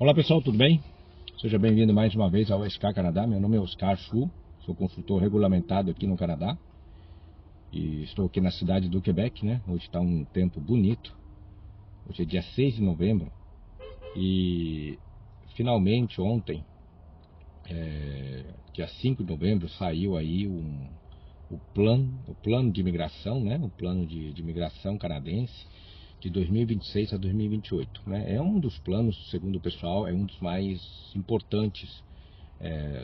Olá pessoal, tudo bem? Seja bem-vindo mais uma vez ao SK Canadá. Meu nome é Oscar Chu, sou consultor regulamentado aqui no Canadá e estou aqui na cidade do Quebec, né? Hoje está um tempo bonito, hoje é dia 6 de novembro e finalmente ontem, dia 5 de novembro, saiu aí o plano de imigração, né? O plano de imigração canadense de 2026 a 2028, né? É um dos planos, segundo o pessoal, é um dos mais importantes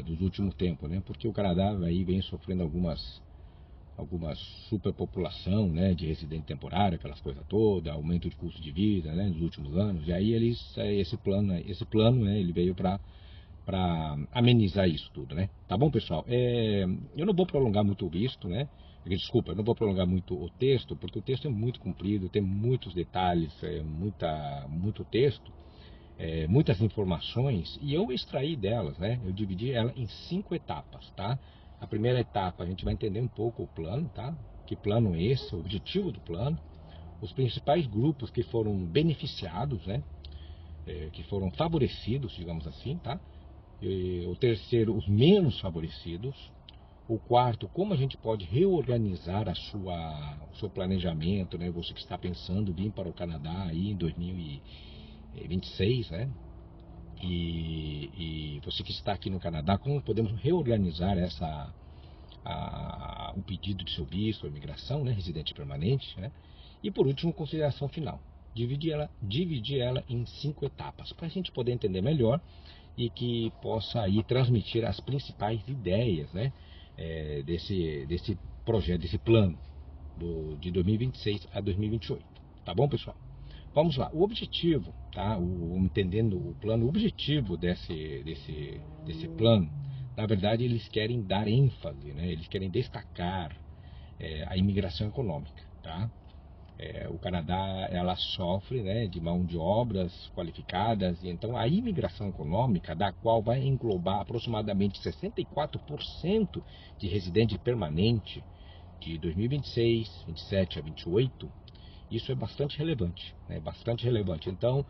dos últimos tempos, né? Porque o Canadá aí vem sofrendo algumas superpopulação, né? De residente temporário, aquelas coisas todas, aumento de custo de vida, né? Nos últimos anos. E aí esse plano, né? Ele veio para amenizar isso tudo, né? Tá bom, pessoal? Eu não vou prolongar muito isso, né? Desculpa, eu não vou prolongar muito o texto, porque o texto é muito comprido, tem muitos detalhes, muito texto, muitas informações, e eu extraí delas, né? Eu dividi ela em 5 etapas, tá? A primeira etapa a gente vai entender um pouco o plano, tá? Que plano é esse, o objetivo do plano, os principais grupos que foram beneficiados, né? Que foram favorecidos, digamos assim, tá? O terceiro, os menos favorecidos. O quarto, como a gente pode reorganizar o seu planejamento, né? Você que está pensando em vir para o Canadá aí em 2026, né? E você que está aqui no Canadá, como podemos reorganizar o pedido de seu visto, a imigração, né? Residente permanente, né? E por último, consideração final. Dividir ela em 5 etapas, para a gente poder entender melhor e que possa aí transmitir as principais ideias, né? Desse projeto, desse plano de 2026 a 2028. Tá bom, pessoal? Vamos lá. O objetivo, tá? Entendendo o plano, o objetivo desse plano, na verdade, eles querem dar ênfase, né? Eles querem destacar a imigração econômica, tá? O Canadá, ela sofre, né, de mão de obras qualificadas, e então a imigração econômica, da qual vai englobar aproximadamente 64% de residente permanente de 2026, 27 a 28, isso é bastante relevante, né, bastante relevante. Então,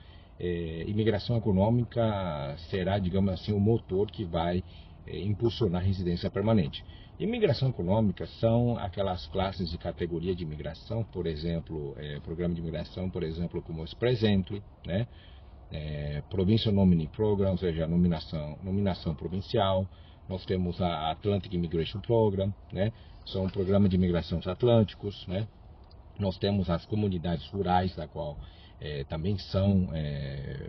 imigração econômica será, digamos assim, o motor que vai impulsionar a residência permanente. Imigração econômica são aquelas classes de categoria de imigração, por exemplo, programa de imigração, por exemplo, como o Express Entry, né? Provincial Nominee Program, ou seja, nominação provincial. Nós temos a Atlantic Immigration Program, né? São programas de imigração atlânticos, né? Nós temos as comunidades rurais, da qual também são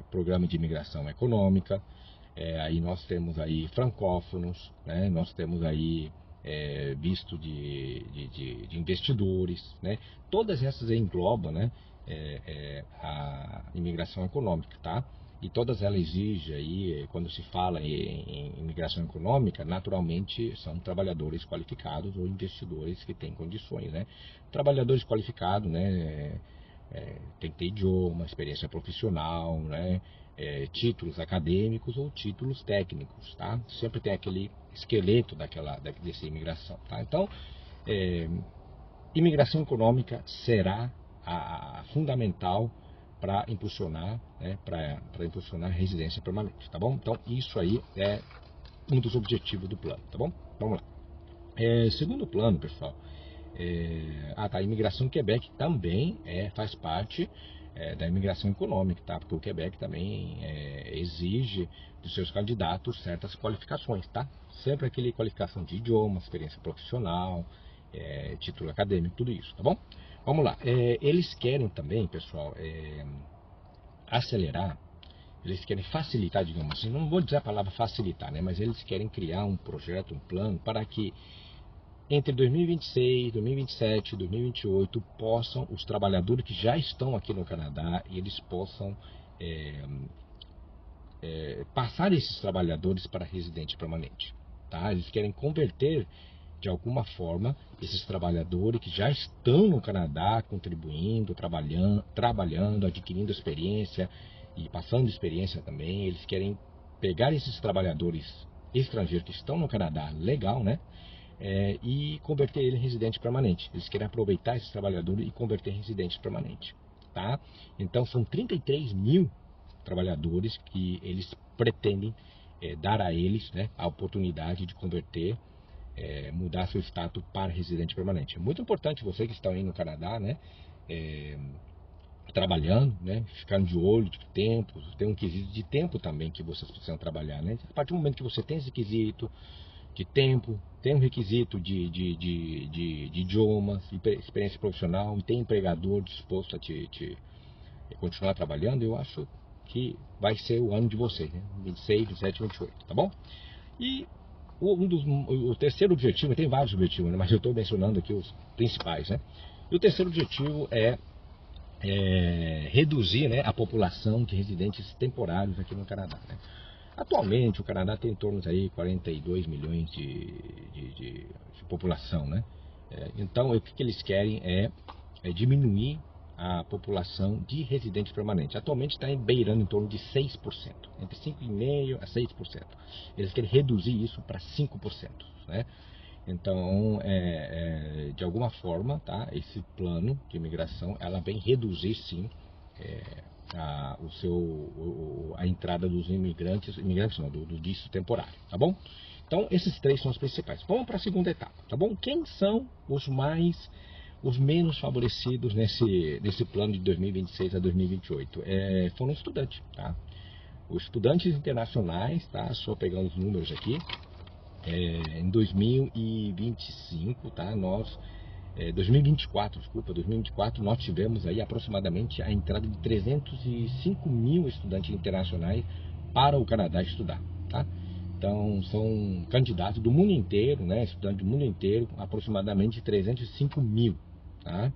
programa de imigração econômica. Aí nós temos aí francófonos, né? Nós temos aí visto de investidores, né? Todas essas englobam, né? A imigração econômica, tá? E todas elas exigem aí, quando se fala em imigração econômica, naturalmente são trabalhadores qualificados ou investidores que têm condições, né? Trabalhadores qualificados, né? Tem que ter idioma, experiência profissional, né? Títulos acadêmicos ou títulos técnicos, tá? Sempre tem aquele esqueleto dessa imigração, tá? Então, imigração econômica será a fundamental para impulsionar, né, para impulsionar a residência permanente, tá bom? Então, isso aí é um dos objetivos do plano, tá bom? Vamos lá. Segundo o plano, pessoal, a imigração Quebec também faz parte da imigração econômica, tá? Porque o Quebec também exige dos seus candidatos certas qualificações, tá? Sempre aquele qualificação de idioma, experiência profissional, título acadêmico, tudo isso, tá bom? Vamos lá. Eles querem também, pessoal, acelerar, eles querem facilitar, digamos assim, não vou dizer a palavra facilitar, né? Mas eles querem criar um projeto, um plano para que entre 2026, 2027 e 2028 possam os trabalhadores que já estão aqui no Canadá, eles possam passar esses trabalhadores para residente permanente, tá? Eles querem converter de alguma forma esses trabalhadores que já estão no Canadá contribuindo, trabalhando, adquirindo experiência e passando experiência também. Eles querem pegar esses trabalhadores estrangeiros que estão no Canadá legal, né? E converter ele em residente permanente. Eles querem aproveitar esses trabalhadores e converter em residente permanente, tá? Então são 33 mil trabalhadores que eles pretendem dar a eles, né, a oportunidade de converter, mudar seu status para residente permanente. É muito importante você que está aí no Canadá, né, trabalhando, né, ficando de olho de tempo, tem um quesito de tempo também que vocês precisam trabalhar, né? A partir do momento que você tem esse quesito de tempo, tem um requisito de idiomas, experiência profissional, e tem empregador disposto a te continuar trabalhando, eu acho que vai ser o ano de vocês, né? 26, 27, 28, tá bom? E o terceiro objetivo, tem vários objetivos, né? Mas eu estou mencionando aqui os principais, né? E o terceiro objetivo é reduzir, né, a população de residentes temporários aqui no Canadá, né? Atualmente o Canadá tem em torno de 42 milhões de população, né? Então o que eles querem é diminuir a população de residentes permanentes. Atualmente está beirando em torno de 6%, entre 5,5% a 6%. Eles querem reduzir isso para 5%, né? Então, de alguma forma, tá, esse plano de imigração, ela vem reduzir, sim, a entrada dos imigrantes não, do visto temporário, tá bom? Então, esses três são os principais. Vamos para a segunda etapa, tá bom? Quem são os menos favorecidos nesse plano de 2026 a 2028? Foram os estudantes, tá? Os estudantes internacionais, tá? Só pegando os números aqui. Em 2025, tá? 2024, nós tivemos aí aproximadamente a entrada de 305 mil estudantes internacionais para o Canadá estudar, tá? Então, são candidatos do mundo inteiro, né? Estudantes do mundo inteiro, aproximadamente 305 mil, tá?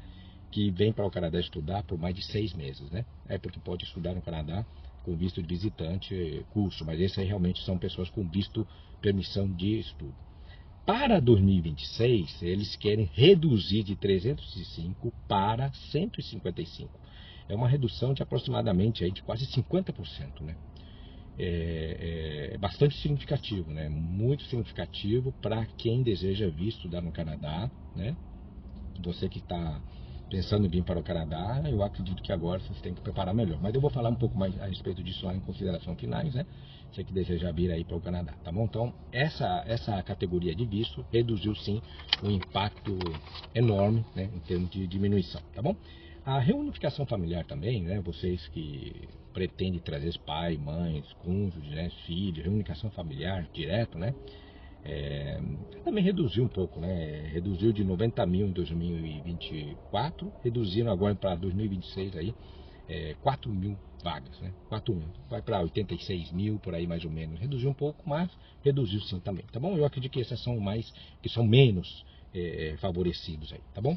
Que vêm para o Canadá estudar por mais de 6 meses, né? Porque pode estudar no Canadá com visto de visitante, curso, mas esses aí realmente são pessoas com visto, permissão de estudo. Para 2026, eles querem reduzir de 305 para 155. É uma redução de aproximadamente de quase 50%, né? É bastante significativo, né? Muito significativo para quem deseja vir estudar no Canadá, né? Você que está pensando em vir para o Canadá, eu acredito que agora vocês têm que preparar melhor. Mas eu vou falar um pouco mais a respeito disso lá em consideração finais, né? Você que deseja vir aí para o Canadá, tá bom? Então, essa categoria de visto reduziu sim um impacto enorme, né, em termos de diminuição, tá bom? A reunificação familiar também, né? Vocês que pretendem trazer pai, mães, cônjuges, né, filhos, reunificação familiar direto, né? Também reduziu um pouco, né? Reduziu de 90 mil em 2024, reduziram agora para 2026 aí 4 mil vagas, né? 4 mil, vai para 86 mil por aí mais ou menos. Reduziu um pouco, mas reduziu sim também, tá bom? Eu acredito que esses são que são menos favorecidos aí, tá bom?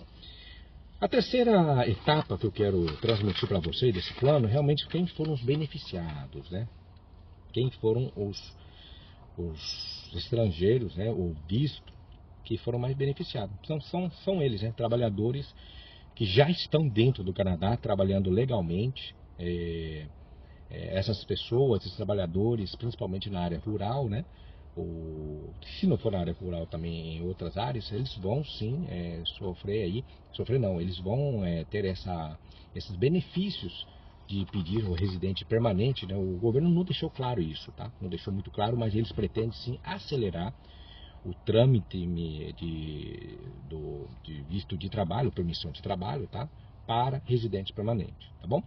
A terceira etapa que eu quero transmitir para vocês desse plano, realmente quem foram os beneficiados, né? Quem foram os estrangeiros, né, o visto, que foram mais beneficiados. São eles, né, trabalhadores que já estão dentro do Canadá, trabalhando legalmente. Essas pessoas, esses trabalhadores, principalmente na área rural, né, se não for na área rural também em outras áreas, eles vão sim eles vão ter esses benefícios de pedir o residente permanente, né? O governo não deixou claro isso, tá? Não deixou muito claro, mas eles pretendem sim acelerar o trâmite de visto de trabalho, permissão de trabalho, tá? Para residente permanente, tá bom?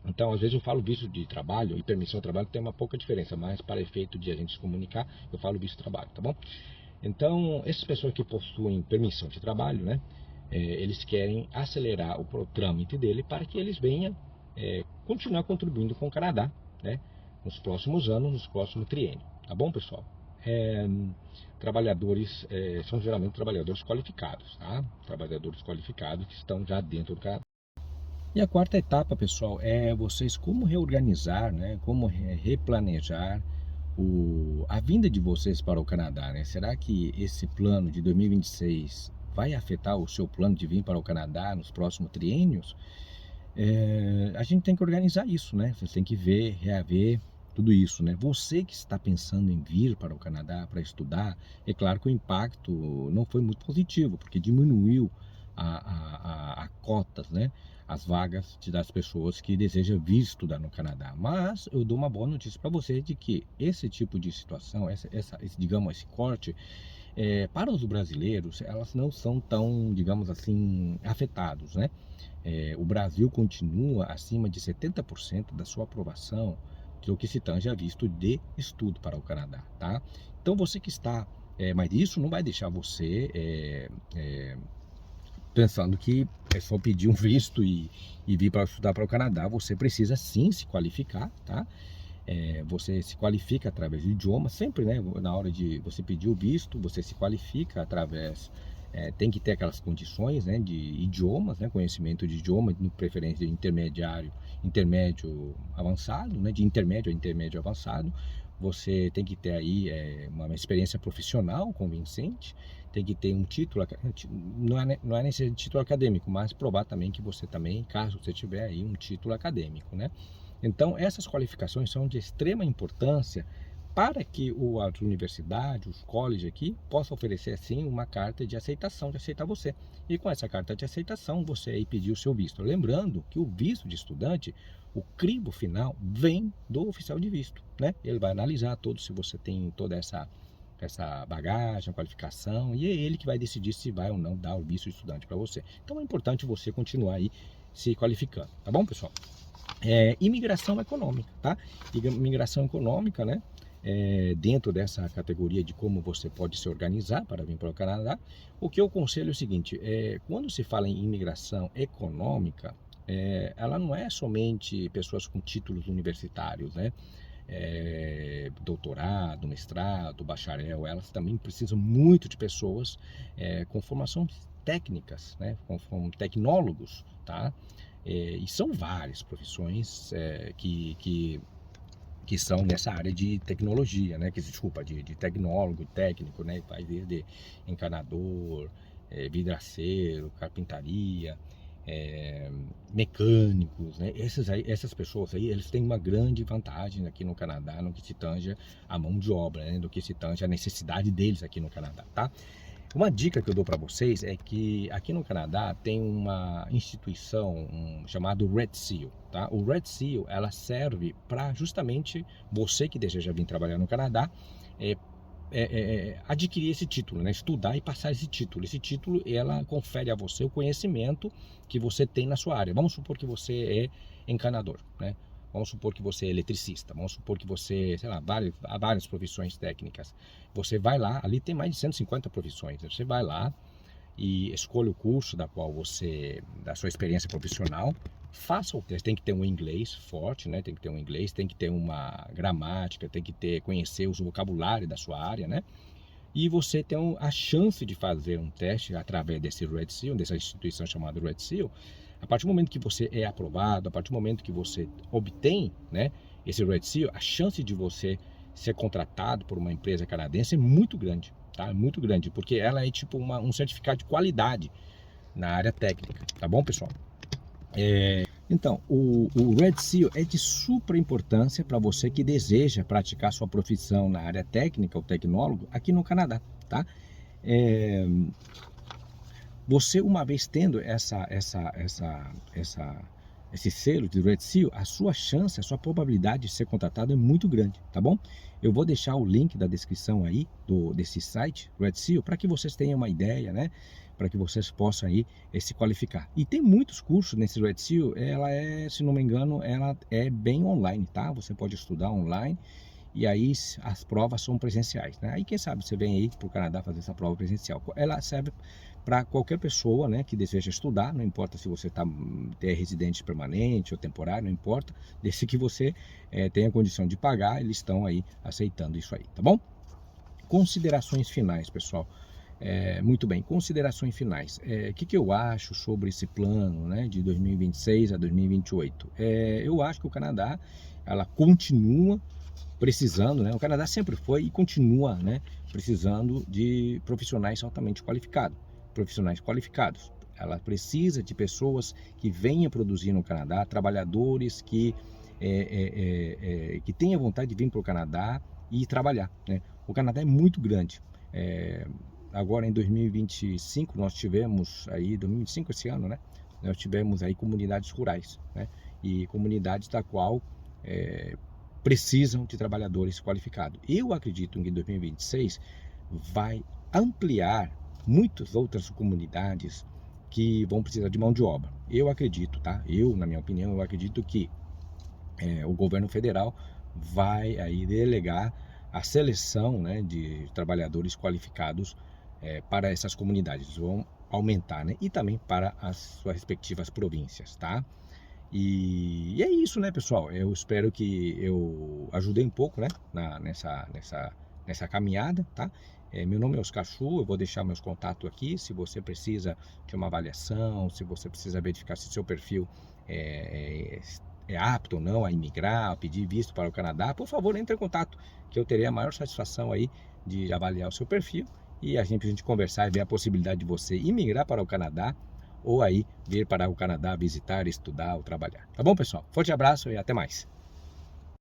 Então, às vezes eu falo visto de trabalho e permissão de trabalho tem uma pouca diferença, mas para efeito de a gente se comunicar, eu falo visto de trabalho, tá bom? Então, essas pessoas que possuem permissão de trabalho, né? Eles querem acelerar o trâmite dele para que eles venham continuar contribuindo com o Canadá, né, nos próximos anos, nos próximos triênios, tá bom, pessoal? Trabalhadores são geralmente trabalhadores qualificados, tá? Trabalhadores qualificados que estão já dentro do Canadá. E a quarta etapa, pessoal, é vocês como reorganizar, né, como replanejar a vinda de vocês para o Canadá, né? Será que esse plano de 2026 vai afetar o seu plano de vir para o Canadá nos próximos triênios? A gente tem que organizar isso, né? Você tem que reaver tudo isso, né? Você que está pensando em vir para o Canadá para estudar, é claro que o impacto não foi muito positivo, porque diminuiu a cotas, né? as vagas das pessoas que desejam vir estudar no Canadá. Mas eu dou uma boa notícia para você de que esse tipo de situação, digamos, esse corte, para os brasileiros, elas não são tão, digamos assim, afetados, né? O Brasil continua acima de 70% da sua aprovação do que se tange a visto de estudo para o Canadá, tá? Então você que está, mas isso não vai deixar você pensando que é só pedir um visto e vir para estudar para o Canadá. Você precisa sim se qualificar, tá? Você se qualifica através do idioma, sempre, né? Na hora de você pedir o visto, você se qualifica através, tem que ter aquelas condições, né? De idiomas, né? Conhecimento de idioma, de preferência de intermédio avançado, né? De intermédio a intermédio avançado. Você tem que ter aí uma experiência profissional convincente, tem que ter um título, não é necessário título acadêmico, mas provar também que você também, caso você tiver aí um título acadêmico, né? Então, essas qualificações são de extrema importância para que as universidades, os colleges aqui, possam oferecer, sim, uma carta de aceitação, de aceitar você. E com essa carta de aceitação, você aí pedir o seu visto. Lembrando que o visto de estudante, o crivo final, vem do oficial de visto, né? Ele vai analisar todo, se você tem toda essa bagagem, qualificação, e é ele que vai decidir se vai ou não dar o visto de estudante para você. Então, é importante você continuar aí se qualificando, tá bom, pessoal? Imigração econômica, tá? Imigração econômica, né? Dentro dessa categoria de como você pode se organizar para vir para o Canadá, o que eu aconselho é o seguinte: quando se fala em imigração econômica, ela não é somente pessoas com títulos universitários, né? Doutorado, mestrado, bacharel, elas também precisam muito de pessoas com formações técnicas, né? Com tecnólogos, tá? E são várias profissões que são nessa área de tecnologia, né? De tecnólogo, técnico, né? Vai desde encanador, vidraceiro, carpintaria, mecânicos, né? Essas pessoas aí, eles têm uma grande vantagem aqui no Canadá no que se tange a mão de obra, né? No que se tange a necessidade deles aqui no Canadá, tá? Uma dica que eu dou para vocês é que aqui no Canadá tem uma instituição chamada Red Seal, tá? O Red Seal, ela serve para justamente você que deseja vir trabalhar no Canadá adquirir esse título, né? Estudar e passar esse título. Esse título, ela confere a você o conhecimento que você tem na sua área. Vamos supor que você é encanador, né? Vamos supor que você é eletricista, vamos supor que você, sei lá, há várias profissões técnicas. Você vai lá, ali tem mais de 150 profissões. Você vai lá e escolhe o curso da sua experiência profissional, faça o teste. Tem que ter um inglês forte, né? Tem que ter um inglês, tem que ter uma gramática, tem que conhecer os vocabulários da sua área, né? E você tem a chance de fazer um teste através desse Red Seal, dessa instituição chamada Red Seal. A partir do momento que você é aprovado, a partir do momento que você obtém, né, esse Red Seal, a chance de você ser contratado por uma empresa canadense é muito grande, tá? Muito grande, porque ela é tipo um certificado de qualidade na área técnica, tá bom, pessoal? Então, o Red Seal é de super importância para você que deseja praticar sua profissão na área técnica, ou tecnólogo, aqui no Canadá, tá? Você, uma vez tendo esse selo de Red Seal, a sua chance, a sua probabilidade de ser contratado é muito grande, tá bom? Eu vou deixar o link da descrição aí desse site, Red Seal, para que vocês tenham uma ideia, né? Para que vocês possam aí se qualificar. E tem muitos cursos nesse Red Seal, se não me engano, ela é bem online, tá? Você pode estudar online. E aí as provas são presenciais, né? Aí quem sabe você vem aí para o Canadá fazer essa prova presencial. Ela serve para qualquer pessoa, né, que deseja estudar, não importa se você é residente permanente ou temporário, não importa, desde que você tenha condição de pagar, eles estão aí aceitando isso aí, tá bom? Considerações finais, pessoal. Muito bem, considerações finais. O que eu acho sobre esse plano, né, de 2026 a 2028? Eu acho que o Canadá, ela continua precisando, né? O Canadá sempre foi e continua, né, precisando de profissionais altamente qualificados. Ela precisa de pessoas que venham produzir no Canadá, trabalhadores que tenham vontade de vir para o Canadá e trabalhar, né? O Canadá é muito grande. Agora em 2025 nós tivemos aí, 2025 esse ano, né? nós tivemos aí comunidades rurais, né? E comunidades da qual precisam de trabalhadores qualificados. Eu acredito que em 2026 vai ampliar muitas outras comunidades que vão precisar de mão de obra. Eu acredito, tá? Na minha opinião, eu acredito que o governo federal vai aí delegar a seleção, né, de trabalhadores qualificados para essas comunidades. Vão aumentar, né? E também para as suas respectivas províncias, tá? E é isso, né, pessoal? Eu espero que eu ajudei um pouco, né, nessa caminhada, tá? Meu nome é Oscar Chu, eu vou deixar meus contatos aqui. Se você precisa de uma avaliação, se você precisa verificar se seu perfil é apto ou não a imigrar, a pedir visto para o Canadá, por favor, entre em contato, que eu terei a maior satisfação aí de avaliar o seu perfil e a gente conversar e ver a possibilidade de você imigrar para o Canadá ou aí vir para o Canadá visitar, estudar ou trabalhar. Tá bom, pessoal? Forte abraço e até mais.